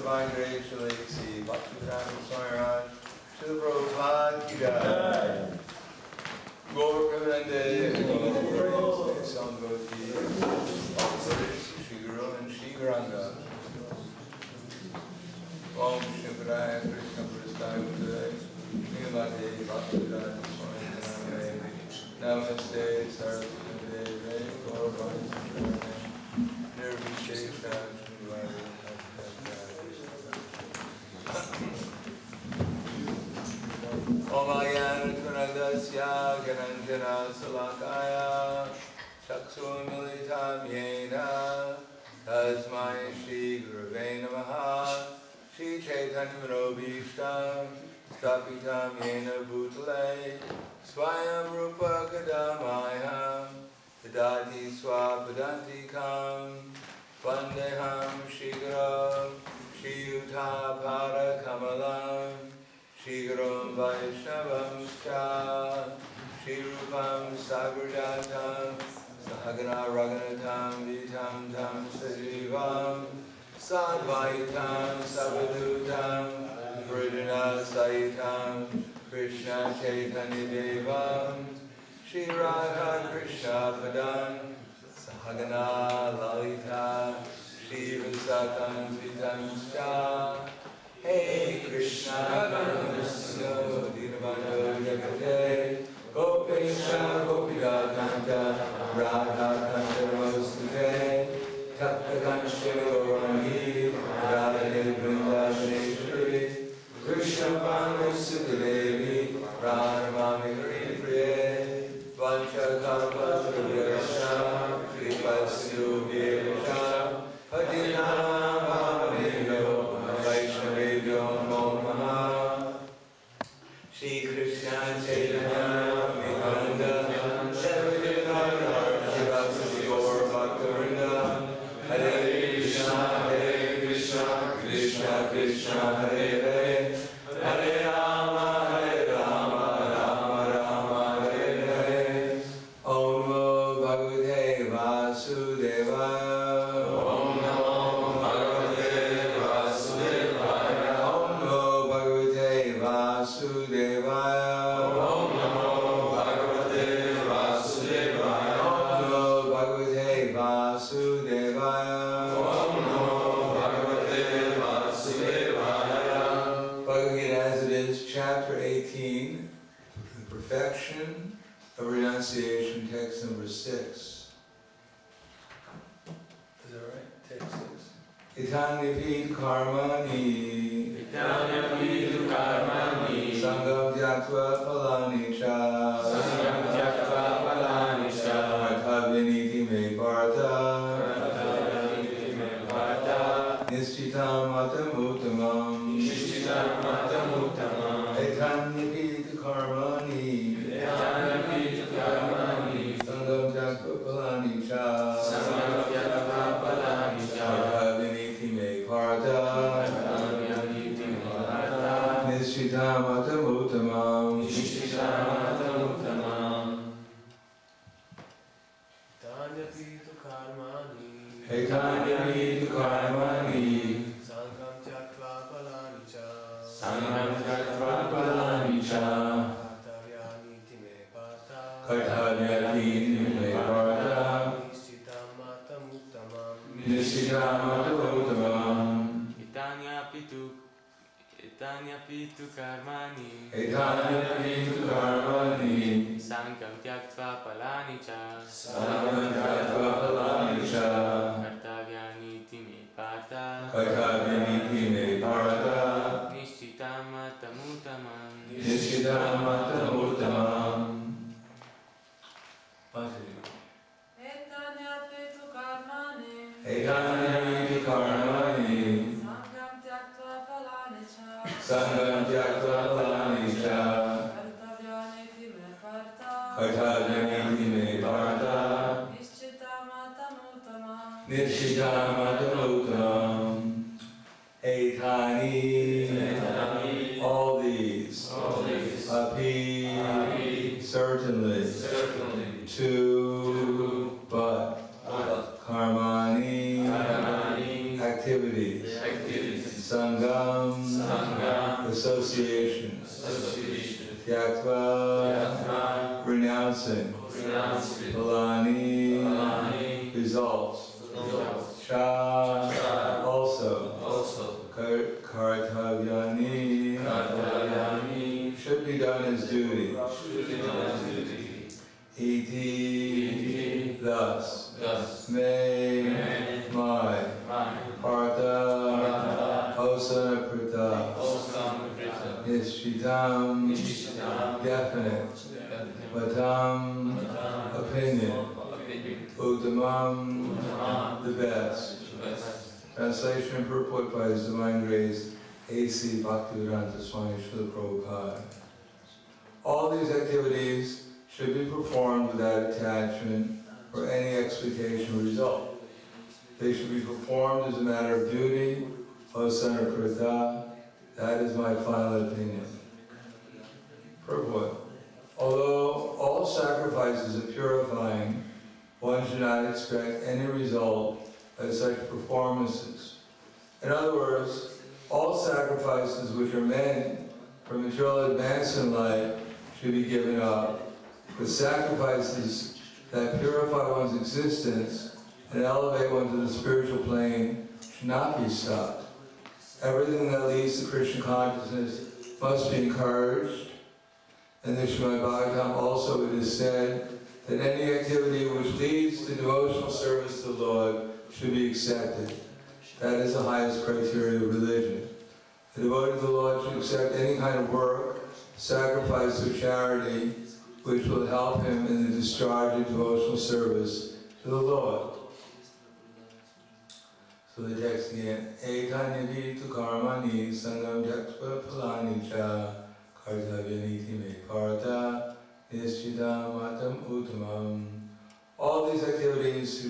divine grace relates to Bhagavad-Gita, Swami, Srila Prabhupada Ki Jai. Gaur Premanande, Sangoti, Shri Guru and Shri Garanga. Om Shivaraya Krishna Prasthaya Gudaya, Nirmate Bhagavad-Gita, Swami, Namaste, Saraswati, Gaur Bhagavad-Gita, Nirvishesha, Om Ayana Kunadasya Gananjana Salakaya Chaksun Militam Yena Tasmai Shri Gurave Namaha Shri Chaitanya Manobhishtam Stapitam Yena Bhutale Swayam Rupa Kadamayam Tadati Swapadantikam Vandeham Shri Guru Shri Yuta Pada Kamalam Shri Gurum Vaishnavam Scha Shri Rupam Sagrajatam Sahagana Raghunatam Vitam Tam Sajivam Sadvaitam Savadutam Vrijana Saitam Krishna Chaitanya Devam Shri Radha Krishna Padam Sahagana Lalita Shri Visatam Vitam Scha Hey Krishna Karunasya Dinabando Jagate Gopesha Gopika Kanta Radha Kanta Ramosute Tapta Kancha Gaurani Radhe Vrindaveshwari Krishna Panu Sukadevi Radhamami Hari Priye Vancha Kalpa Trivyarsha Kripasya Vyesha Padina Bhavaneyo Vaishnavedyo Namo Namaha Shri Krishna Chaitanya Nityananda Shri Shivasati Gaur Bhaktarinda Hare Krishna Krishna Krishna Hare Hare Hare Rama Rama Rama Hare Hare Om Bhagavate Vasudevaya Vasudevaya Om Namo Bhagavate Vasudevaya Om Namo Bhagavate Vasudevaya Om Namo Bhagavate Vasudevaya Bhagavad-Gita as it is, chapter 18, the perfection of renunciation, text number 6. Is that right? Text 6. Itanyapi karmani Itanyapi karmani Sangam Tyaktva Phalani Cha Sangam Tyaktva Phalani Cha Kartavyaniti Me Partha Kartavyaniti Me Partha Nishchitam Matamuttamam Nishchitam Matamuttamam Itanyapi karmani Itanyapi karmani Sangam Tyaktva Phalani Cha Sangam Tyaktva Phalani Cha Kartavyaniti Me Partha Nishchitam Matamuttamam Nishchitam Matamuttamam Itanyapi karmani Sangam Tyaktva Phalani Cha Sangam Tyaktva Phalani Cha Kartavyaniti Me Partha Kartavyaniti Me Partha Nishchitam Matamuttamam Nishchitam Matamuttamam Itanyapi karmani Itanyapi karmani Sangam Tyaktva Phalani Cha Sangam Tyaktva Phalani Cha Kartavyaniti Me Partha Kartavyaniti Me Partha Nishchitam Matamuttamam Nishchitam Matamuttamam Itanyapi karmani Itanyapi karmani Sangam Tyaktva Phalani Cha Sangam Tyaktva Phalani Cha Kartavyaniti Me Partha Kartavyaniti Me Partha Nishchitam Matamuttamam Nishchitam Matamuttamam Etani all these api certainly to but karmani activities thus, thus may may my my Partha Osana Prita Osamrita Nishchitam Nishchitam definite Matam opinion Uddamam the best. Translation and purport by His Divine Grace A.C. Bhaktivedanta Swami Srila Prabhupada. All these activities should be performed without attachment or any expectation or result. They should be performed as a matter of duty, Osana Prita. That is my final opinion. Purport. Although all sacrifices are purifying, one should not expect any result of such performances. In other words, all sacrifices which are meant for material advance in life should be given up. The sacrifices that purify one's existence and elevate one to the spiritual plane should not be stopped. Everything that leads to Krishna consciousness must be encouraged. In the Srimad Bhagavatam also it is said that any activity which leads to devotional service to the Lord should be accepted. That is the highest criteria of religion. The devotee of the Lord should accept any kind of work, sacrifice, or charity which will help him in the discharge of devotional service to the Lord. So the text again, Etanyadi tu karmani sangam jaktva phalani cha kartavyaniti me parata nishchita matam uttamam. All these activities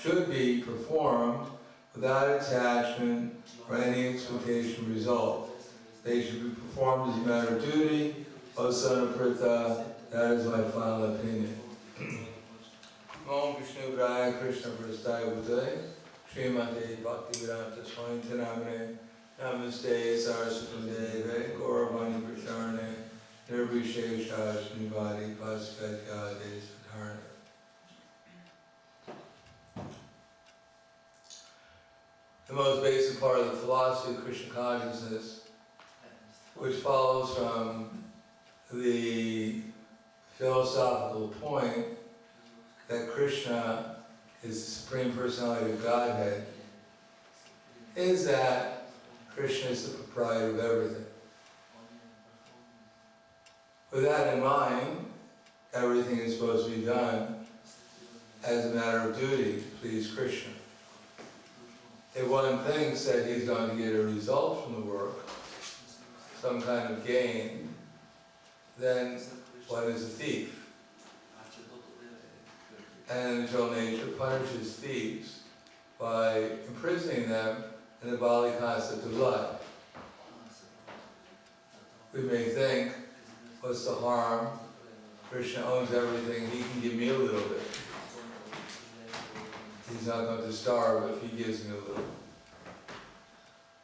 should be performed without attachment or any expectation of result. They should be performed as a matter of duty, Osana Prita. That is my final opinion. Om Vishnu Braya Krishna Prasthaya Bhutale Srimate Bhaktivedanta Swami Namane Namaste Saraswati Deve Gauravani Pracharane Nirvishesha Shnivadi Paskatya Desatarne. The most basic part of the philosophy of Krishna consciousness, which follows from the philosophical point that Krishna is the Supreme Personality of Godhead, is that Krishna is the proprietor of everything. With that in mind, everything is supposed to be done as a matter of duty to please Krishna. If one thinks that he's going to get a result from the work, some kind of gain, then one is a thief. And natural nature punishes thieves by imprisoning them in the bodily concept of life. We may think, what's the harm? Krishna owns everything, he can give me a little bit. He's not going to starve if he gives me a little.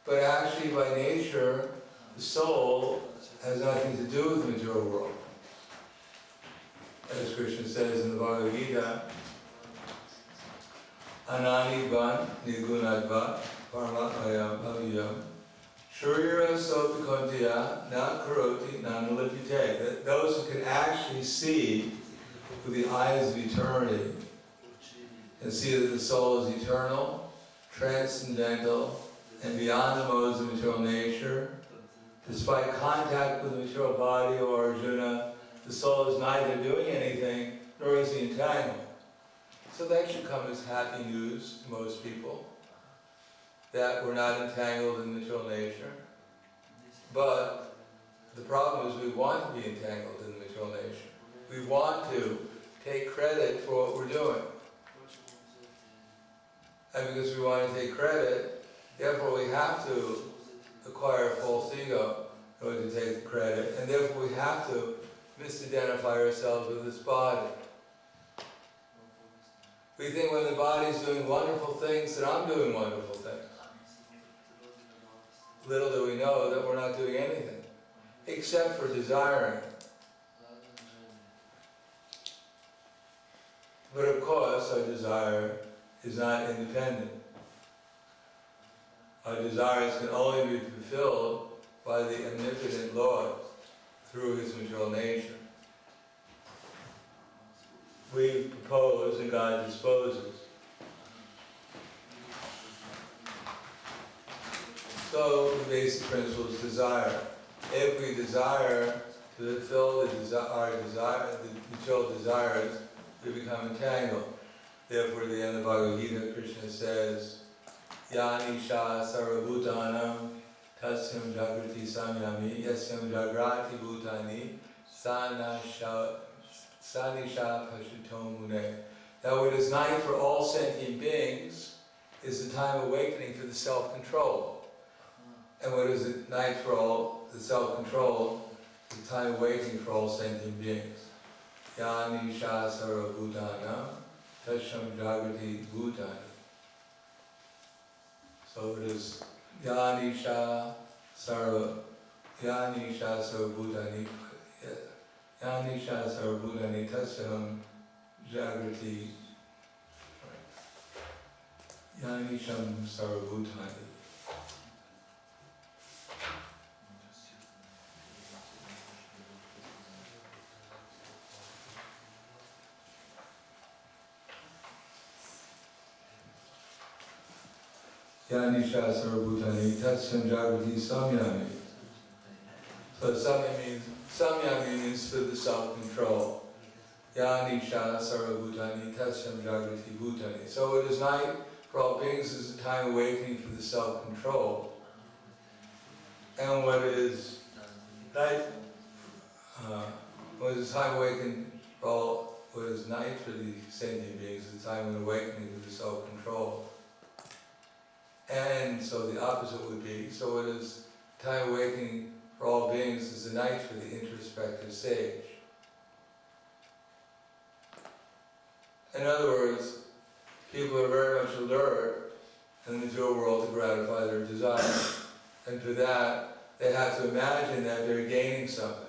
But actually, by nature, the soul has nothing to do with the material world. As Krishna says in the Bhagavad-Gita, Ananivan Nigunadva Paramatmayam Avyam Sharira Sopikontiya Na Karoti Nanalipite. That those who can actually see with the eyes of eternity and see that the soul is eternal, transcendental, and beyond the modes of material nature, despite contact with the material body or Arjuna, the soul is neither doing anything nor is he entangled. So that should come as happy news to most people, that we're not entangled in material nature. But the problem is we want to be entangled in material nature. We want to take credit for what we're doing. And because we want to take credit, therefore we have to acquire a false ego in order to take the credit, and therefore we have to misidentify ourselves with this body. We think when the body's doing wonderful things, that I'm doing wonderful things. Little do we know that we're not doing anything, except for desiring. But of course, our desire is not independent. Our desires can only be fulfilled by the omnipotent Lord through his material nature. we propose and God disposes. So the basic principle is desire. If we desire to fulfill the material desires, we become entangled. Therefore, at the end of the Bhagavad-Gita, Krishna says, Yani sha sarvabhutanam tasyam jagrati samyami yasyam jagrati bhutani sanisha pashutom mune. That what is night for all sentient beings is the time of awakening for the self-control. And what is it night for all the self-control is the time of awakening for all sentient beings. Yani sha sarvabhutanam tasyam jagrati bhutani. So it is Yani Sarva Bhutani Tasyam Jagrati Yanisham Sarva Bhutani. Yanisha Sarvabhutani Tatsam Jagrati Samyami. So Samyami means for the self-control. Yanisha Sarvabhutani Tatsam Jagrati Bhutani. So it is night for all beings is a time awakening for the self-control. And what is night, what is time awakening for all, what is night for the sentient beings is a time of awakening for the self-control. And so the opposite would be, so it is time awakening for all beings is the night for the introspective sage. In other words, people are very much alert in the material world to gratify their desires. And for that, they have to imagine that they're gaining something.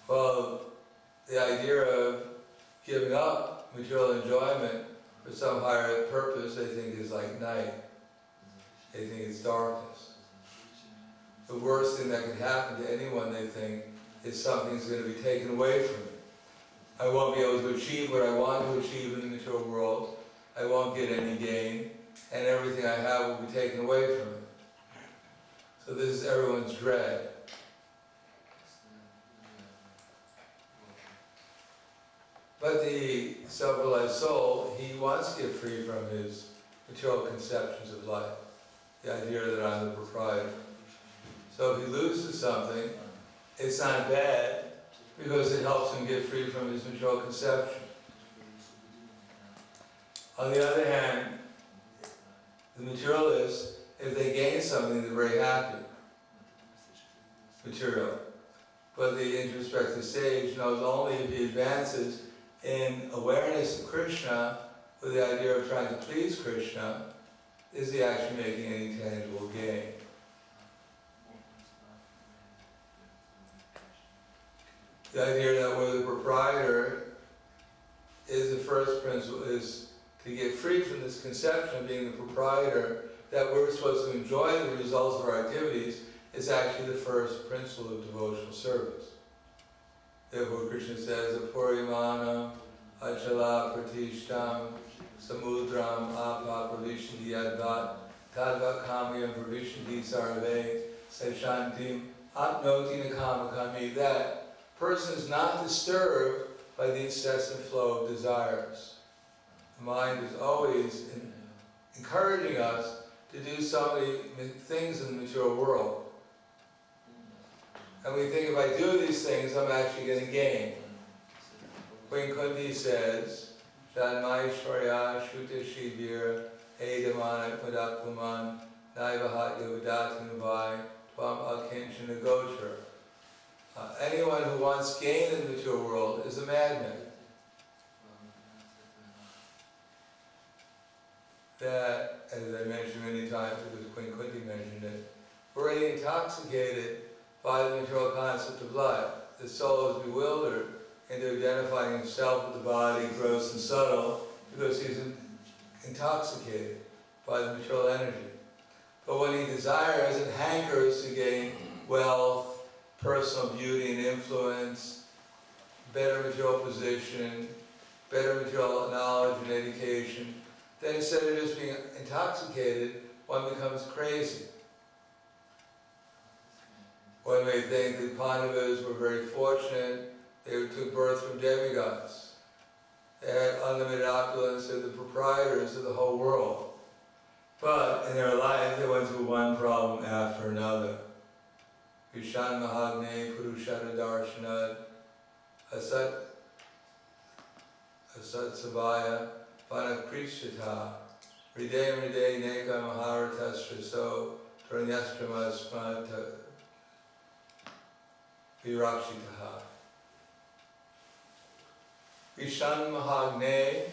Well, the idea of giving up material enjoyment for some higher purpose, they think is like night. They think it's darkness. The worst thing that could happen to anyone, they think, is something's going to be taken away from me. I won't be able to achieve what I want to achieve in the material world. I won't get any gain, and everything I have will be taken away from me. So this is everyone's dread. But the self-realized soul, he wants to get free from his material conceptions of life. The idea that I'm the proprietor. So if he loses something, it's not bad because it helps him get free from his material conception. On the other hand, the materialists, if they gain something, they're very happy. Material. But the introspective sage knows only if he advances in awareness of Krishna, with the idea of trying to please Krishna, is he actually making any tangible gain. The idea that we're the proprietor is the first principle, is to get free from this conception of being the proprietor, that we're supposed to enjoy the results of our activities, is actually the first principle of devotional service. Therefore Krishna says, Apurimanam achala pratishtam samudram apa pravishanti yadvat tadvat kamyam pravishanti sarve sashantim apnoti nakamakami. That person is not disturbed by the incessant flow of desires. The mind is always encouraging us to do so many things in the material world. And we think if I do these things, I'm actually going to gain. Queen Kunti says, Janmaishwarya Shuta Shivir Edamana Padakuman Naivahat Yavadatanavai Tvam Akinchana Gotra. Anyone who wants gain in the material world is a madman. That, as I mentioned many times, because Queen Kunti mentioned it, already intoxicated by the material concept of life. The soul is bewildered into identifying himself with the body, gross and subtle, because he's intoxicated by the material energy. But when he desires and hankers to gain wealth, personal beauty and influence, better material position, better material knowledge and education, then instead of just being intoxicated, one becomes crazy. One may think that Pandavas were very fortunate, they took birth from demigods. They had unlimited opulence, they're the proprietors of the whole world. But in their life, they went through one problem after another. Vishan Mahagne Purushana Darshanad Asat Savaya Vanakrishtha Hriday Hriday Neka Maharata Straso Taranyaskrama Smata Virakshitaha. Vishan Mahagne,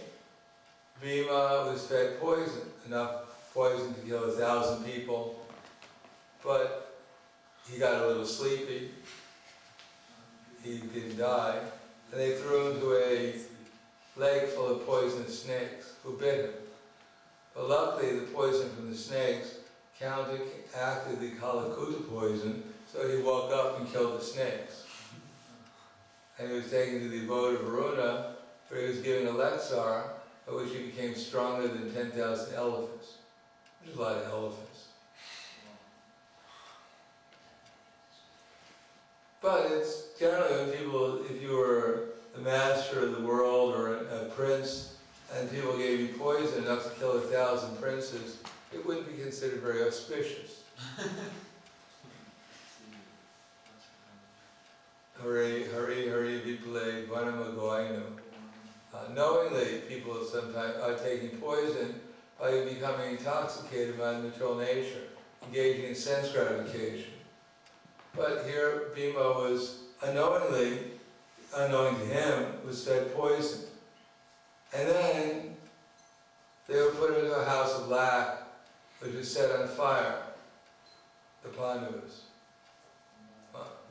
Bhima was fed poison, enough poison to kill 1,000 people, but he got a little sleepy, he didn't die, and they threw him into a lake full of poisonous snakes who bit him. But luckily the poison from the snakes acted the Kalakuta poison, so he woke up and killed the snakes. And he was taken to the abode of Varuna, where he was given a lexar, by which he became stronger than 10,000 elephants. There's a lot of elephants. But it's generally when people, if you were the master of the world or a prince, and people gave you poison enough to kill 1,000 princes, it wouldn't be considered very auspicious. Hari Hari Hari Vipale Vanamagoinu. Knowingly, people sometimes are taking poison by becoming intoxicated by the material nature, engaging in sense gratification. But here, Bhima was unknowingly, unknowing to him, was fed poison. And then they were put into a house of lac, which was set on fire, the Pandavas.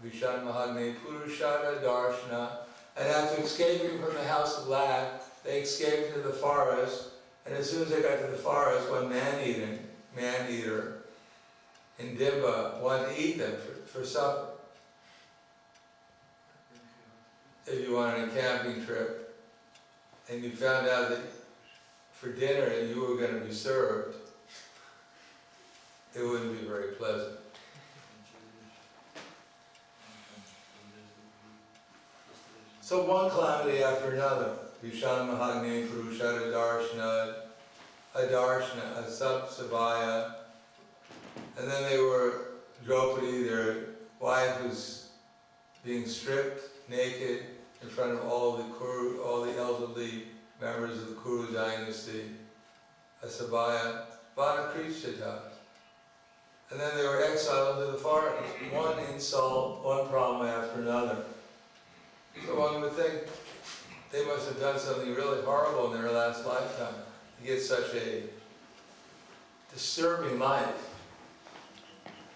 Vishan Mahagne Purushada Darshana. And after escaping from the house of lac, they escaped to the forest, and as soon as they got to the forest, one man-eater in Dimba wanted to eat them for supper. If you went on a camping trip, and you found out that for dinner you were going to be served, it wouldn't be very pleasant. So one calamity after another. Vishan Mahagne Purushada Darshana, Adarshana, Asapsavaya. And then they were, Draupadi, their wife, was being stripped naked in front of all the elderly members of the Kuru dynasty. Asabaya, Vanakrishita. And then they were exiled into the forest. One insult, one problem after another. So one would think they must have done something really horrible in their last lifetime to get such a disturbing life.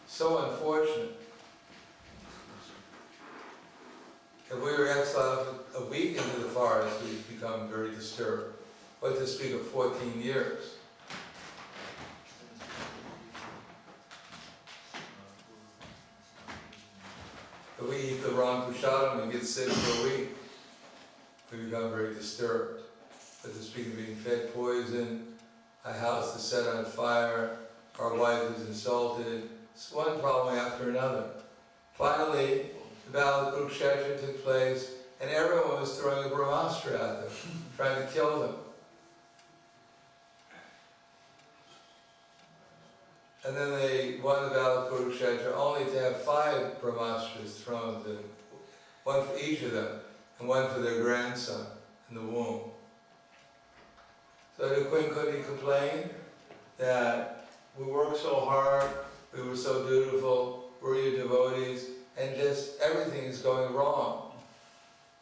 So unfortunate. If we were exiled a week into the forest, we'd become very disturbed. What to speak of 14 years. If we eat the wrong prasadam and get sick for a week, we become very disturbed. But to speak of being fed poison, a house is set on fire, our wife is insulted, it's one problem after another. Finally, the battle of Kurukshetra took place, and everyone was throwing a brahmastra at them, trying to kill them. And then they won the battle of Kurukshetra only to have 5 brahmastras thrown at them, one for each of them, and one for their grandson in the womb. So the Queen Kunti complained that we worked so hard, we were so dutiful, we're your devotees, and just everything is going wrong.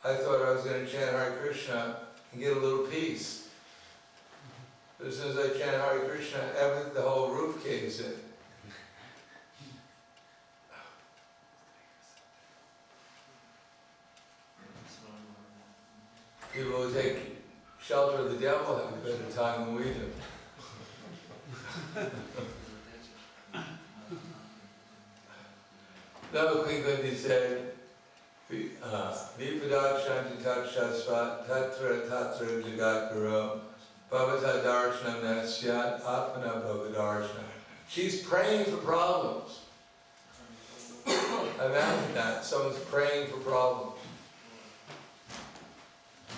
I thought I was going to chant Hare Krishna and get a little peace. But as soon as I chant Hare Krishna, the whole roof caves in. People who take shelter of the devil have a better time than we do. No, Queen Kunti said, Vipadakshantī takshasvat tatra tatra jagatguru bhavata darshanam nasyat apana bhavadarshana. She's praying for problems. Imagine that, someone's praying for problems.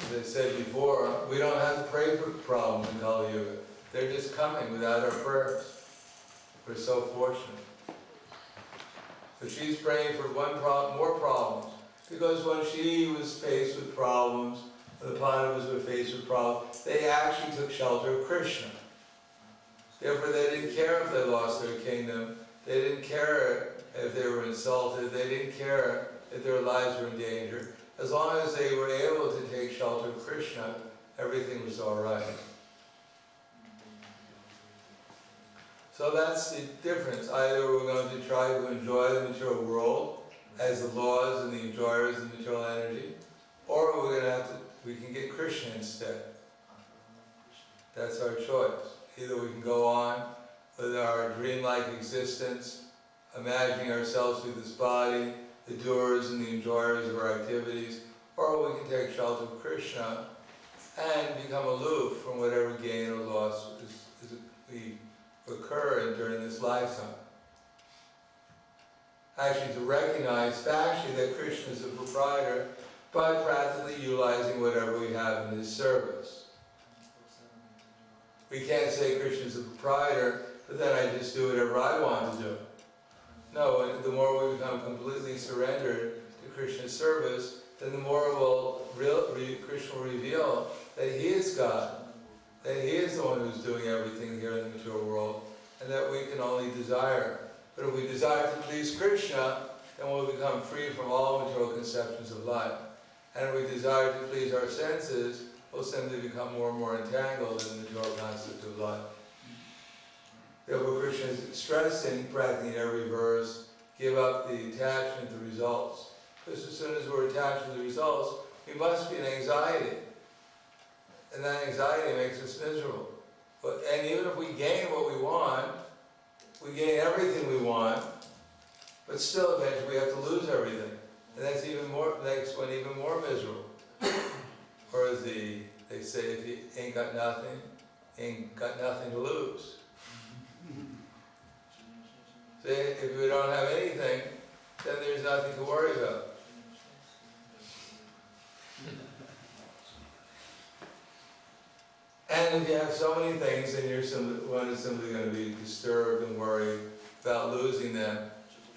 As I said before, we don't have to pray for problems in Kali Yuga. They're just coming without our prayers. We're so fortunate. So she's praying for more problems. Because when she was faced with problems, the Pandavas were faced with problems, they actually took shelter of Krishna. Therefore they didn't care if they lost their kingdom, they didn't care if they were insulted, they didn't care if their lives were in danger. As long as they were able to take shelter of Krishna, everything was all right. So that's the difference. Either we're going to try to enjoy the material world as the laws and the enjoyers of material energy, or we can get Krishna instead. That's our choice. Either we can go on with our dreamlike existence, imagining ourselves through this body, the doers and the enjoyers of our activities, or we can take shelter of Krishna and become aloof from whatever gain or loss we occur during this lifetime. Actually, to recognize factually that Krishna is the proprietor by practically utilizing whatever we have in his service. We can't say Krishna is the proprietor, but then I just do whatever I want to do. No, the more we become completely surrendered to Krishna's service, then the more Krishna will reveal that he is God, that he is the one who's doing everything here in the material world, and that we can only desire. But if we desire to please Krishna, then we'll become free from all material conceptions of life. And if we desire to please our senses, we'll simply become more and more entangled in the material concept of life. Therefore, Krishna is stressing, practically in every verse, give up the attachment to results. Because as soon as we're attached to the results, we must be in anxiety. And that anxiety makes us miserable. And even if we gain what we want, we gain everything we want, but still eventually we have to lose everything. And that's makes one even more miserable. Or as they say, if you ain't got nothing to lose. So if we don't have anything, then there's nothing to worry about. And if you have so many things, then one is simply going to be disturbed and worried about losing them.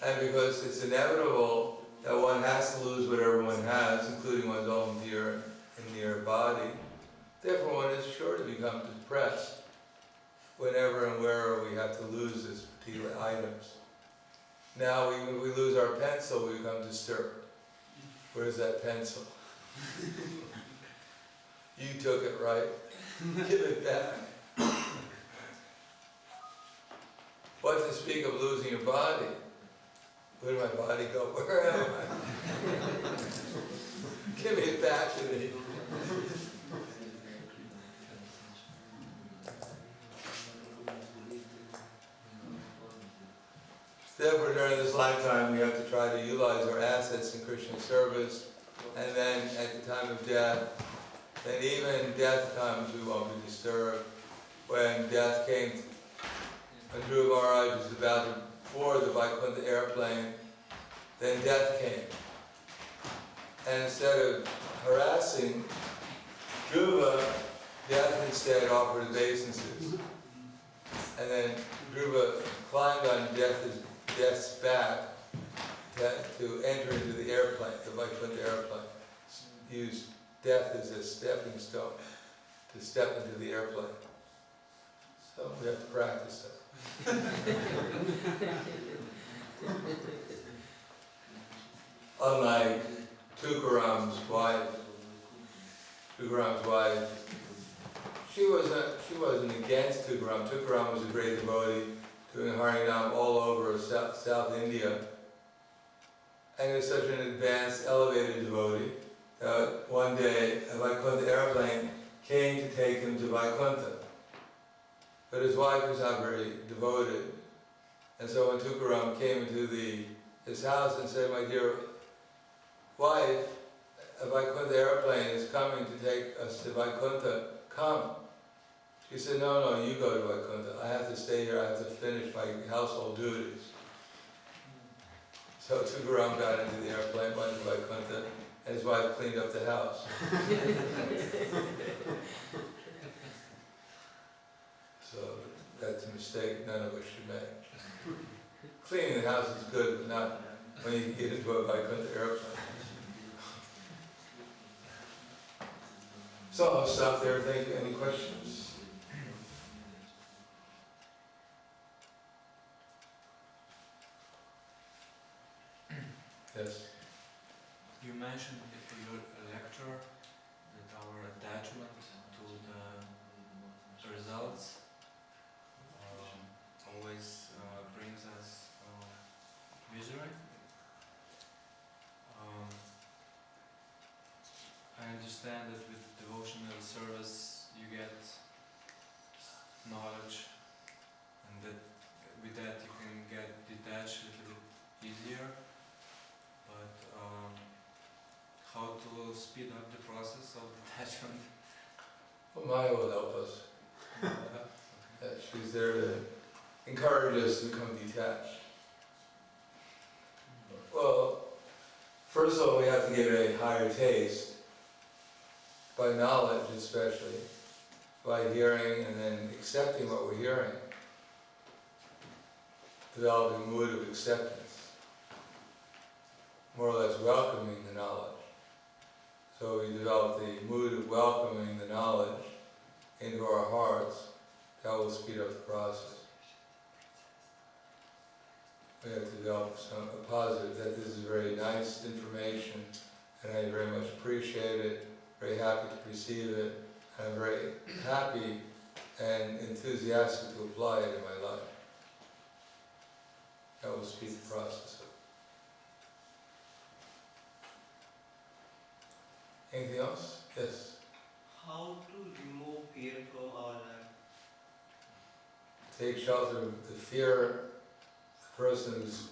And because it's inevitable that one has to lose whatever one has, including one's own dear and near body, therefore one is sure to become depressed whenever and wherever we have to lose these particular items. Now, when we lose our pencil, we become disturbed. Where's that pencil? You took it, right? Give it back. What to speak of losing your body? Where did my body go? Where am I? Give it back to me. Therefore, during this lifetime, we have to try to utilize our assets in Krishna's service, and then at the time of death, then even death comes, we won't be disturbed. When death came, when Dhruva Maharaj was about to board the Vaikuntha airplane, then death came. And instead of harassing Dhruva, death instead offered obeisances. And then Dhruva climbed on death's back to enter into the airplane, the Vaikuntha airplane. Used death as a stepping stone to step into the airplane. So we have to practice that. Unlike Tukaram's wife, she wasn't against Tukaram. Tukaram was a great devotee doing Harinam all over South India. And he was such an advanced, elevated devotee. One day, a Vaikuntha airplane came to take him to Vaikuntha. But his wife was not very devoted. And so when Tukaram came into his house and said, "My dear wife, a Vaikuntha airplane is coming to take us to Vaikuntha, come. She said, no, you go to Vaikuntha. I have to stay here, I have to finish my household duties. So Tukaram got into the airplane, went to Vaikuntha, and his wife cleaned up the house. So that's a mistake none of us should make. Cleaning the house is good, but not when you get into a Vaikuntha airplane. So I'll stop there. Thank you. Any questions? Yes. You mentioned in your lecture that our attachment to the results always brings us misery. I understand that with devotional service you get knowledge, and that with that you can get detached a little bit easier. But how to speed up the process of detachment? Well, Maya will help us. She's there to encourage us to become detached. Well, first of all, we have to get a higher taste, by knowledge especially, by hearing and then accepting what we're hearing, developing a mood of acceptance, more or less welcoming the knowledge. So we develop the mood of welcoming the knowledge into our hearts. That will speed up the process. We have to develop a positive, that this is very nice information and I very much appreciate it, very happy to receive it, and I'm very happy and enthusiastic to apply it in my life. That will speed the process up. Anything else? Yes? How to remove fear from our life? Take shelter of the fear, the person who's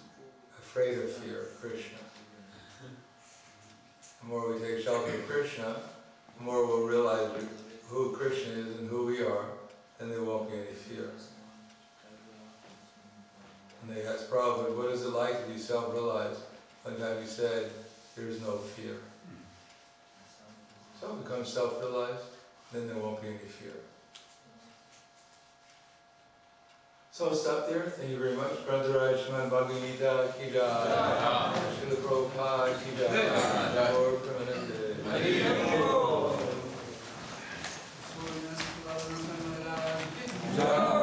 afraid of fear, Krishna. The more we take shelter of Krishna, the more we'll realize who Krishna is and who we are, then there won't be any fear. And they asked Prabhupada, what is it like to be self-realized? One time he said, there is no fear. So become self-realized, then there won't be any fear. So I'll stop there. Thank you very much. Grantaraj Shriman Bhagavad-Gita ki jai. Srila Prabhupada ki jai. Gaur Premanande. Jai.